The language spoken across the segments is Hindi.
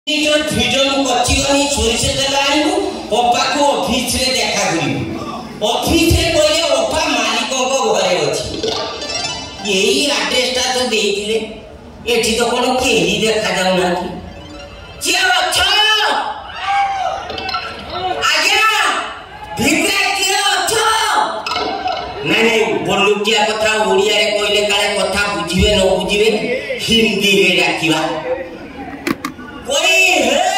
फ्रीडम कचिगनी सोरिष तेल आनिबु ओपा को ऑफिस रे देखा करिबु ऑफिस रे कोइले ओपा मालिक को घरे अछि एई एड्रेस ता तो देइले एठी तो कोन केही देखा जाउ ना कि अच्छा आज्ञा भितरे कि अच्छा नहीं बोलुटिया कथा ओडिया रे कोइले काले कथा बुझिबे न बुझिबे हिंदी रे डाकिबा कोई है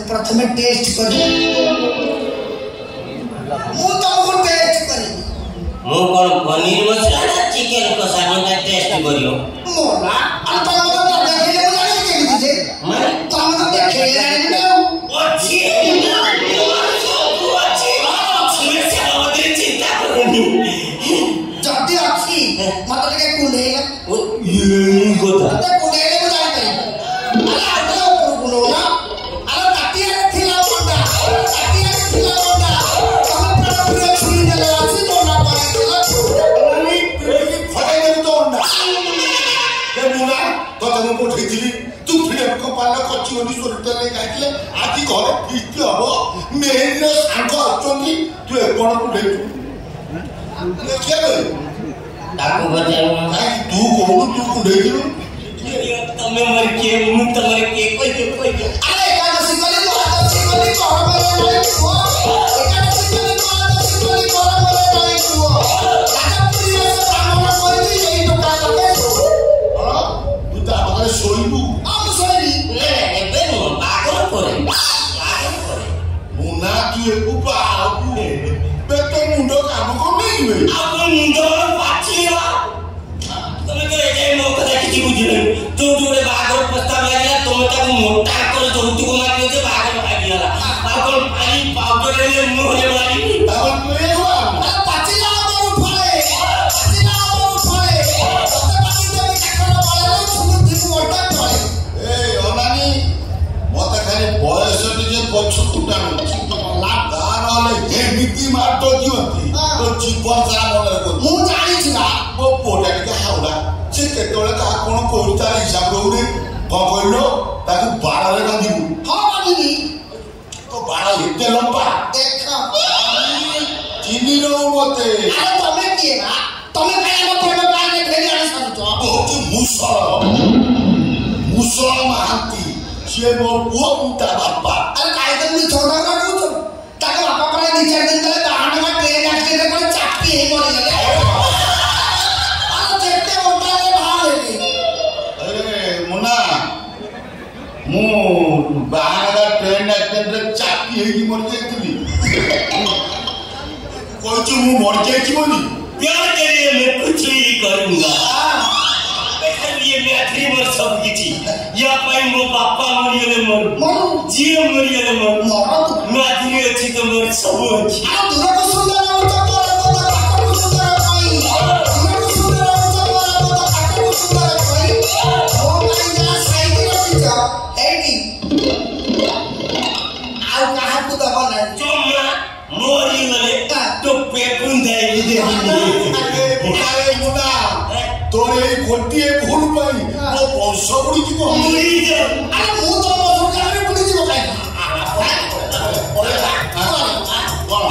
प्रथम टेस्ट कर मु कोन पनीर मसला ना चिकन कसा मटा टेस्ट करियो मोला अब तो देखे ले जाने के लिए जे माने तुम तो देखे ले जाने के अच्छी मैं से चिंता करनी जल्दी अच्छी मतलब के कुंडे ये गोदा तो कुंडे ले जाने के अरे आटो कुनो ना अरे काटिया थिला बोंडा तुम पूरे छुरी दे लासी तो ना पाए नहीं ये फटे दे तो ना ये मुना तो तनु को ठेजिली तू फिर को पाला कच्ची ओनी सोरते ले गाइले आदि घर फिस्टी हबो मेहनत सांग अचोनी तू कोन को दे क्या रे ताको बजाऊ भाई तू को दे दिलु तमे मर के मु तमर के कोई अरे एकादशी कले तो आदशी कले को हमारे नहीं हुआ एकादशी कले तो आदशी कले को हमारे नहीं हुआ राजा पुरी से ब्राह्मण कोई यही तो का लगे हां तू ता बगले सोईबू हम सोई ने एबे मु बागर करे मुना तू एकु पाऊ बे तो मुंडो काम को नहीं बे अब मुंडो पाछिया तमे तो एजे मो कथा किछि बुझिले तू जोरे बागर प्रस्ताव लागला तमे ताको मोटा कर जौतु को मारियो जे बागर भागियाला बागर पानी पाउडर ले मुहरे मारी ताको तू ए हुआ अरे पाचिला तो उठाए तो पाची दे काकड़ वाला सुनु दिन मोटा करे ए अनानी मते खाली बयस जे पछु कुटानु लागा नले एमिति मारतो दियंती तो जीवन सारा मनरे को मु जानि छिला मो पोटा के हाउला से केतोले का कोन कोइता हिसाब रोउरे कहलो ताकू 12 रे गांधीबू हां बानी तो 12 एते लंबा देखा चिनी रो मते अरे तमे किए ना तमे काहे मत प्रेम काहे ने फेरी आने सारू बहुत मुसल महांती से मोर पुआ मुटा बापा अरे काहे तमे छोटा का कहू ताके बापा परे 2-4 दिन तले बाहर में ट्रेन एक्सीडेंट करे चापी हे मरि गले अरे जेते ओटा के बाहर हेली अरे मुना मु बाहर ट्रेन एक्सीडेंट रे चापी हेगी मर जाईतली कोइछु मु मर जाईची बोली प्यार के लिए मैं कुछ भी करूंगा ये मैं आखिरी मर सब किछि या पाई मो बापा मरियले मर जीव मरियले मर मैं आखिरी अछि तो मर सब अछि आ दूर को सुंदर होता तो काका को सुंदर कोई दूर को सुंदर होता तो काका को सुंदर कोई ओ भाई जा साइकिल रखी जा एडी आउ कहा को दबा ना जो मैं मरियले तो पेपुन दे दे अरे मुना तोरे गोटिए भूल पाई वो वंश बुड़ी जीव मरि जा अरे मु तो मधुर बुड़ी जीव काई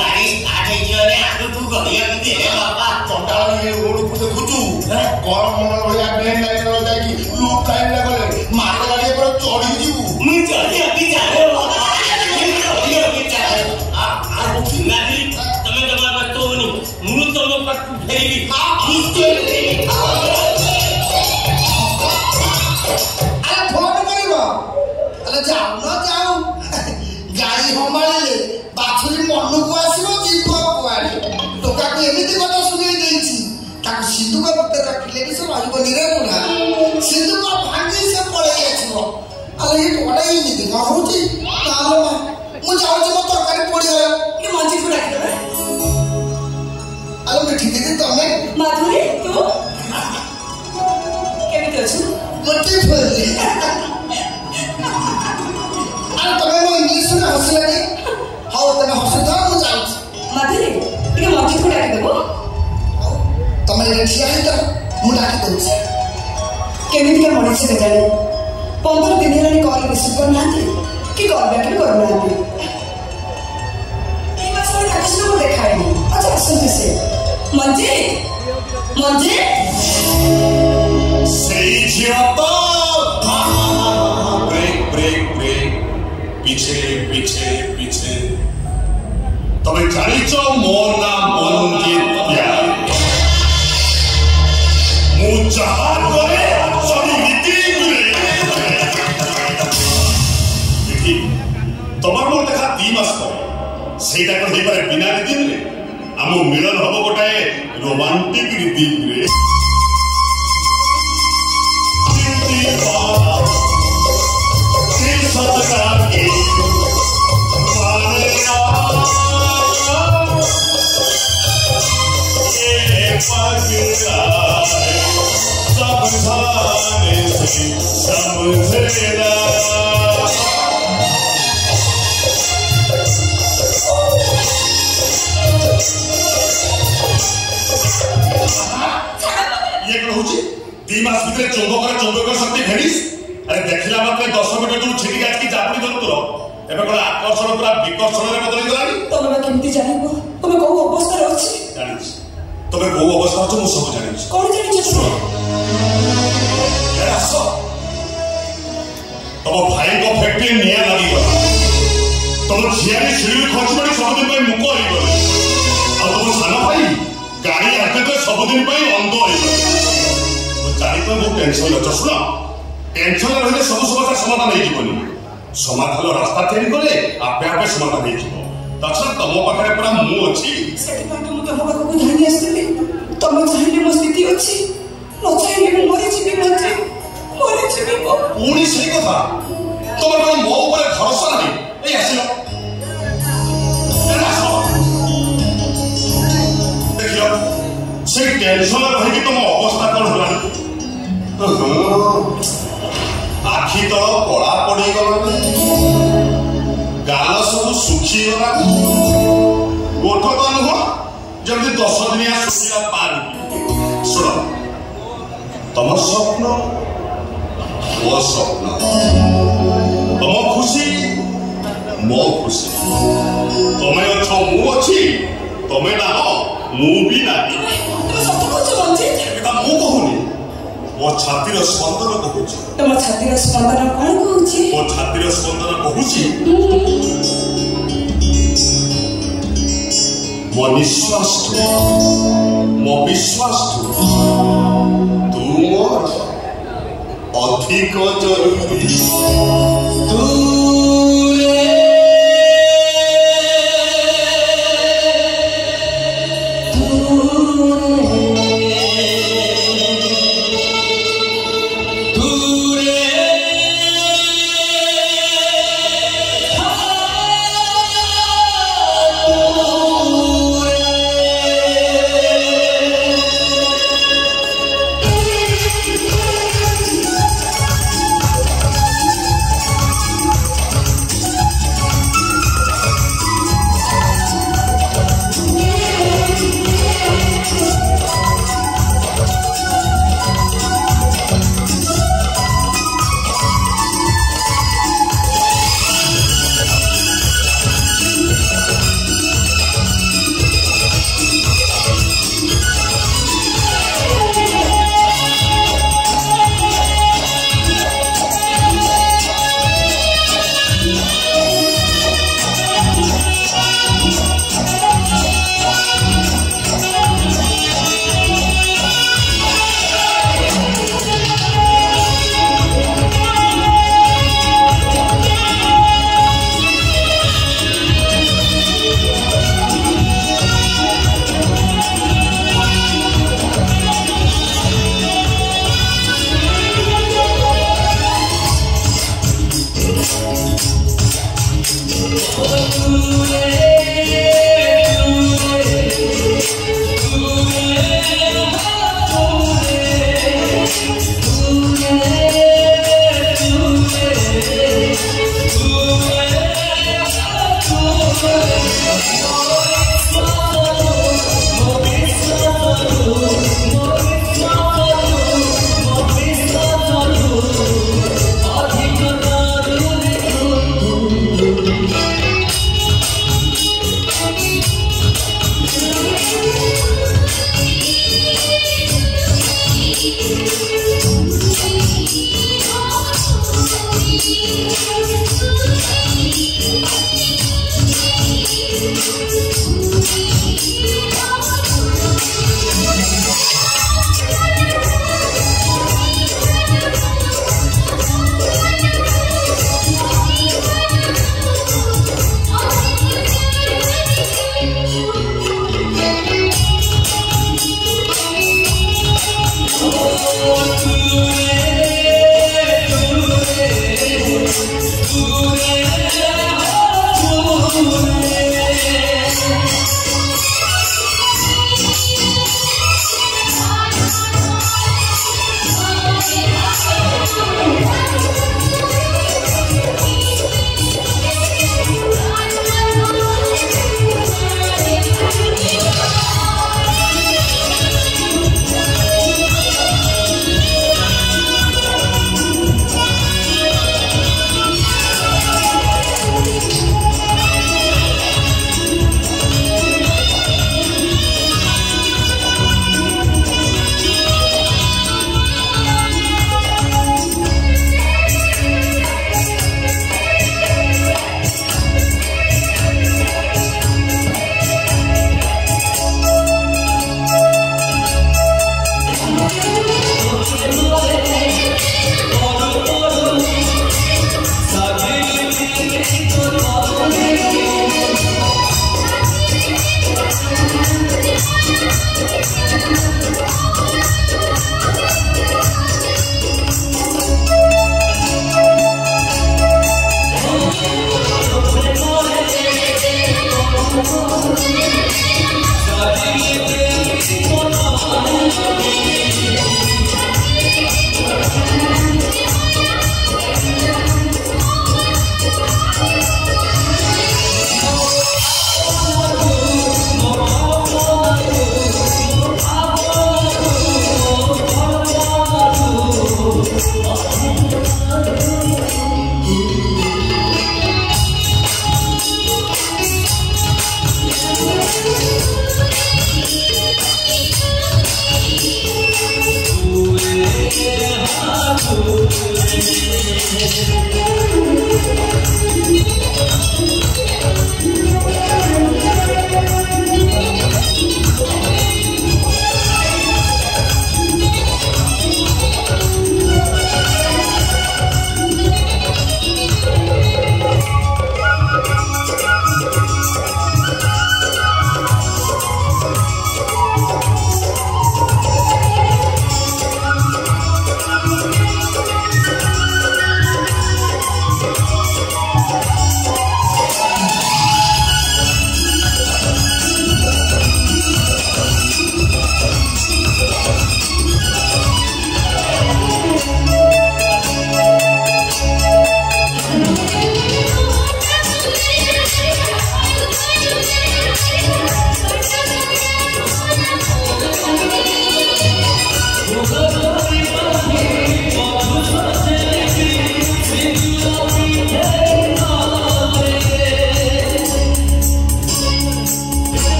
गाड़ी आगे जने आगु तू गलिया के दे बाबा चंडाल ये रोड को देखुचू गरम मन भया ट्रेन लाइन रो जाई लूप टाइम लागले मार गाड़ी पर चढ़ी जीवू मु चढ़ी अभी जाने बाबा चढ़ी अभी जाने आ नादी तमे जमा बस्तो नी मु तमे पर फेरी अरे फोन करिबो अरे जाऊ न जाऊ गाड़ी हमारे बाछुरी मनु को आसीबो जीव कुआड़ी टोका को एमिति कथा सुनै देछि ताको सिंधु को पत्ते रखिले भी सब आइबो निरे बुढ़ा सिंधु को भांगी से पळे आछिबो अरे ये टोडा ही निदि न होछि तालो मु जाऊ जे मत तरकारी पड़ी गयो ये मंजी को राखि देबे अरे मिठी दीदी तमे माधुरी तू केमिति अछु मते फले अरे तमे मो इंग्लिश में हसी लगे हाउ तमे हसी था मु जाऊ माधुरी ये मंजी को राखि देबो तमे रेठिया है तो मु डाकी दउछि केमिति के मनीष के जाने 15 दिन हेलानी कॉल रिसीव करना कि कॉल बैक करना ए मास में कागज को देखाएनी अच्छा सुनते से मंजी मंजी सही जियाता ब्रेक ब्रेक ब्रेक पीछे पीछे पीछे तमे जानिच मोर नाम मंजित प्यार मु जहा करे सभी नीति देखी तमर मोर देखा 2 मास पर सेटा को हे पारे बिना नीति रे आम मिलन हबो गोटाए रोमांटिक रीति रे ये कौन होची 2 मास भितर चौंबक शक्ति भेडिस अरे देखिला मात्रे 10 मीटर दूर छिटी गाछ की जापड़ी धरु तुरो एबे कोन आकर्षण पूरा विकर्षण रे बदली गलानी तमे केमती जानिबो तमे को अवस्था रे अछि जानिस तमे को अवस्था छ मु सब जानिस कोन जानिछ ए आसो तम भाई को फैक्ट्री निया लागि गला तम झियारी छिड़ी खर्च पड़ी सब दिन पे मुको होई गले आ तम साना भाई गाड़ी आके सब दिन पे अंध होई गले तो चाहि तो मु टेंशन ल सुनो टेंशन रहिले सब समस्या समाधान हो जीवन समाधान रास्ता तैयारी कले आपे आपे समाधान हो जीव तछा तम पाखरे पूरा मु अछि सेठी पाके मु तम पाखको धानी आस्थिली तम चाहिले मो स्थिति अछि न चाहिले मु मरि जीवी मंत्री मरि जीवी पुणी सही कथा तम कोन मो ऊपर भरोसा नहीं ए आसिलो देखियो से टेंशन रही तुम अवस्था कौन होला आखि तो कड़ा पड़ी गला गाल सब सुखी गला गोठ तो नुह जमी 10 दिनिया सुखीला पानी सुन तम स्वप्न वो स्वप्न तम खुशी मो खुशी तमें अच्छो मु अच्छी तमें ना मु भी नहीं मु कहूनी मो छातीर स्पंदन कहूची तम छातीर स्पंदन कोन कहूची मो छातीर स्पंदन कहूची मो निश्वास मो विश्वास तू मोर अधिक जरूरी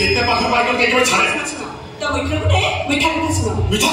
ये पाखर पाइकर के छाड़े तो मिठा मिठा